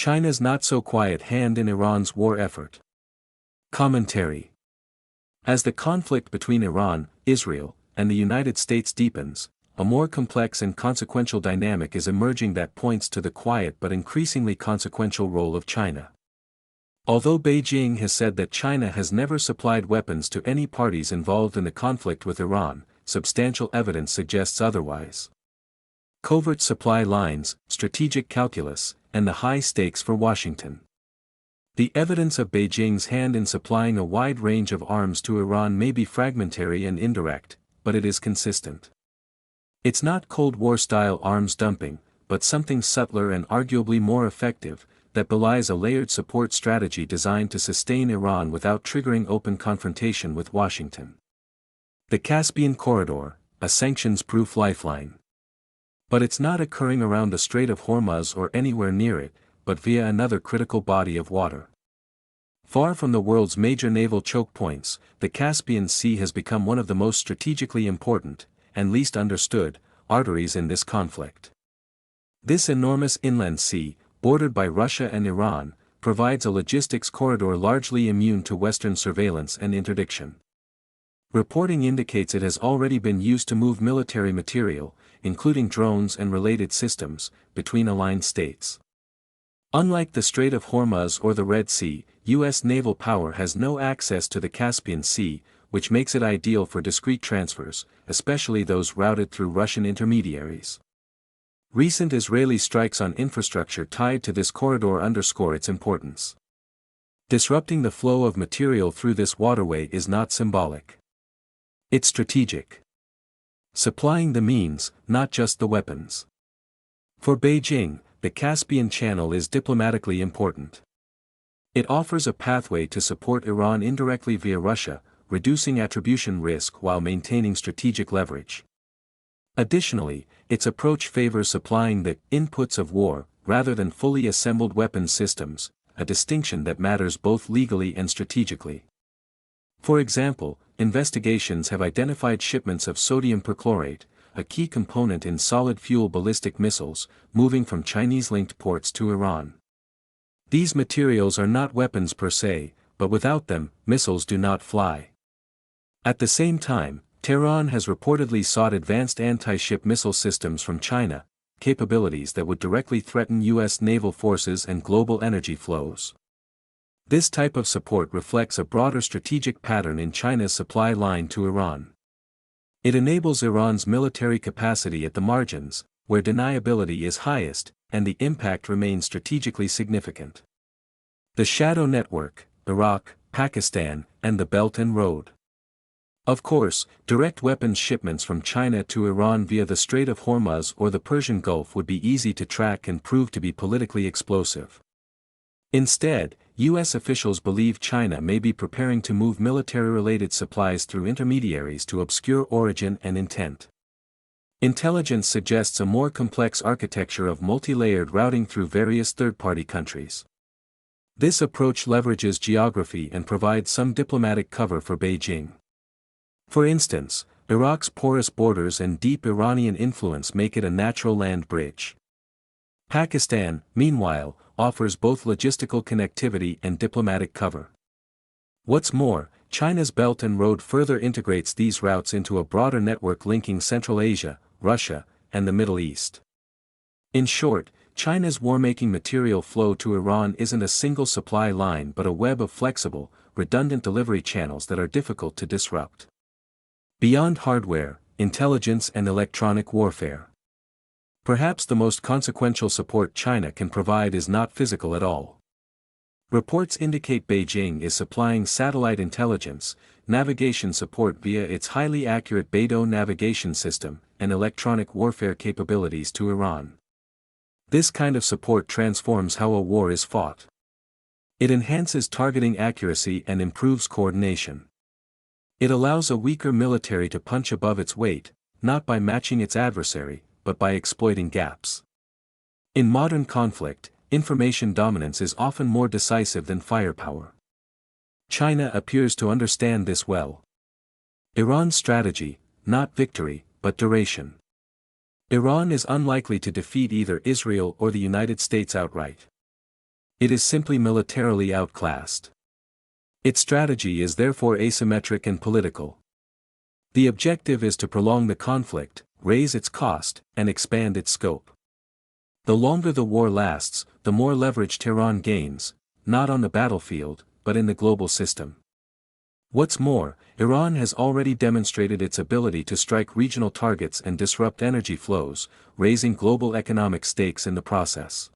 China's not-so-quiet hand in Iran's war effort. Commentary. As the conflict between Iran, Israel, and the United States deepens, a more complex and consequential dynamic is emerging that points to the quiet but increasingly consequential role of China. Although Beijing has said that China has never supplied weapons to any parties involved in the conflict with Iran, substantial evidence suggests otherwise. Covert supply lines, strategic calculus, and the high stakes for Washington. The evidence of Beijing's hand in supplying a wide range of arms to Iran may be fragmentary and indirect, but it is consistent. It's not Cold War-style arms dumping, but something subtler and arguably more effective, that belies a layered support strategy designed to sustain Iran without triggering open confrontation with Washington. The Caspian Corridor, a sanctions-proof lifeline. But it's not occurring around the Strait of Hormuz or anywhere near it, but via another critical body of water. Far from the world's major naval choke points, the Caspian Sea has become one of the most strategically important, and least understood, arteries in this conflict. This enormous inland sea, bordered by Russia and Iran, provides a logistics corridor largely immune to Western surveillance and interdiction. Reporting indicates it has already been used to move military material, including drones and related systems, between aligned states. Unlike the Strait of Hormuz or the Red Sea, U.S. naval power has no access to the Caspian Sea, which makes it ideal for discrete transfers, especially those routed through Russian intermediaries. Recent Israeli strikes on infrastructure tied to this corridor underscore its importance. Disrupting the flow of material through this waterway is not symbolic. It's strategic. Supplying the means, not just the weapons. For Beijing, the Caspian Channel is diplomatically important. It offers a pathway to support Iran indirectly via Russia, reducing attribution risk while maintaining strategic leverage. Additionally, its approach favors supplying the inputs of war, rather than fully assembled weapons systems, a distinction that matters both legally and strategically. For example, investigations have identified shipments of sodium perchlorate, a key component in solid-fuel ballistic missiles, moving from Chinese-linked ports to Iran. These materials are not weapons per se, but without them, missiles do not fly. At the same time, Tehran has reportedly sought advanced anti-ship missile systems from China, capabilities that would directly threaten U.S. naval forces and global energy flows. This type of support reflects a broader strategic pattern in China's supply line to Iran. It enables Iran's military capacity at the margins, where deniability is highest, and the impact remains strategically significant. The Shadow Network, Iraq, Pakistan, and the Belt and Road. Of course, direct weapons shipments from China to Iran via the Strait of Hormuz or the Persian Gulf would be easy to track and prove to be politically explosive. Instead, U.S. officials believe China may be preparing to move military-related supplies through intermediaries to obscure origin and intent. Intelligence suggests a more complex architecture of multi-layered routing through various third-party countries. This approach leverages geography and provides some diplomatic cover for Beijing. For instance, Iraq's porous borders and deep Iranian influence make it a natural land bridge. Pakistan, meanwhile, offers both logistical connectivity and diplomatic cover. What's more, China's Belt and Road further integrates these routes into a broader network linking Central Asia, Russia, and the Middle East. In short, China's war-making material flow to Iran isn't a single supply line but a web of flexible, redundant delivery channels that are difficult to disrupt. Beyond hardware, intelligence and electronic warfare. Perhaps the most consequential support China can provide is not physical at all. Reports indicate Beijing is supplying satellite intelligence, navigation support via its highly accurate Beidou navigation system, and electronic warfare capabilities to Iran. This kind of support transforms how a war is fought. It enhances targeting accuracy and improves coordination. It allows a weaker military to punch above its weight, not by matching its adversary, but by exploiting gaps. In modern conflict, information dominance is often more decisive than firepower. China appears to understand this well. Iran's strategy, not victory, but duration. Iran is unlikely to defeat either Israel or the United States outright. It is simply militarily outclassed. Its strategy is therefore asymmetric and political. The objective is to prolong the conflict, raise its cost, and expand its scope. The longer the war lasts, the more leverage Tehran gains, not on the battlefield, but in the global system. What's more, Iran has already demonstrated its ability to strike regional targets and disrupt energy flows, raising global economic stakes in the process.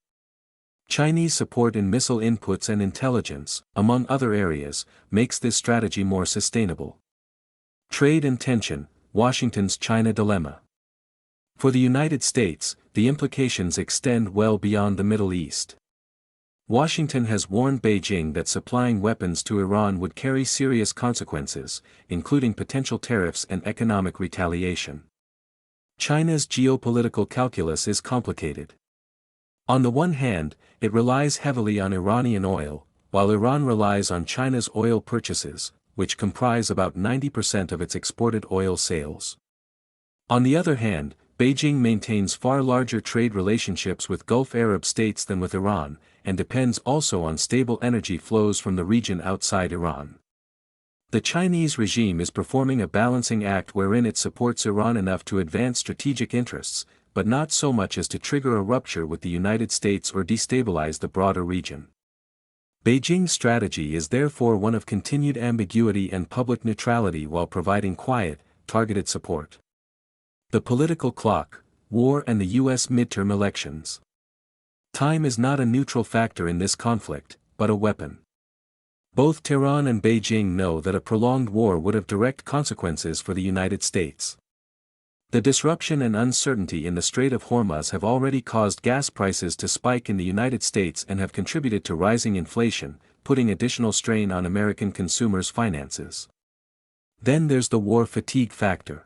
Chinese support in missile inputs and intelligence, among other areas, makes this strategy more sustainable. Trade and tension, Washington's China dilemma. For the United States, the implications extend well beyond the Middle East. Washington has warned Beijing that supplying weapons to Iran would carry serious consequences, including potential tariffs and economic retaliation. China's geopolitical calculus is complicated. On the one hand, it relies heavily on Iranian oil, while Iran relies on China's oil purchases, which comprise about 90% of its exported oil sales. On the other hand, Beijing maintains far larger trade relationships with Gulf Arab states than with Iran, and depends also on stable energy flows from the region outside Iran. The Chinese regime is performing a balancing act wherein it supports Iran enough to advance strategic interests, but not so much as to trigger a rupture with the United States or destabilize the broader region. Beijing's strategy is therefore one of continued ambiguity and public neutrality while providing quiet, targeted support. The political clock, war and the U.S. midterm elections. Time is not a neutral factor in this conflict, but a weapon. Both Tehran and Beijing know that a prolonged war would have direct consequences for the United States. The disruption and uncertainty in the Strait of Hormuz have already caused gas prices to spike in the United States and have contributed to rising inflation, putting additional strain on American consumers' finances. Then there's the war fatigue factor.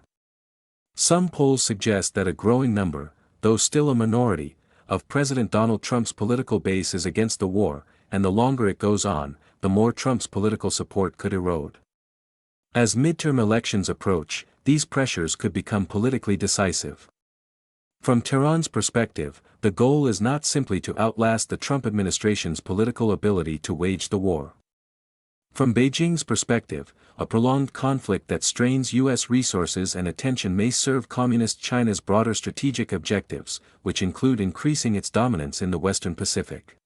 Some polls suggest that a growing number, though still a minority, of President Donald Trump's political base is against the war, and the longer it goes on, the more Trump's political support could erode. As midterm elections approach, these pressures could become politically decisive. From Tehran's perspective, the goal is not simply to outlast the Trump administration's political ability to wage the war. From Beijing's perspective, a prolonged conflict that strains U.S. resources and attention may serve Communist China's broader strategic objectives, which include increasing its dominance in the Western Pacific.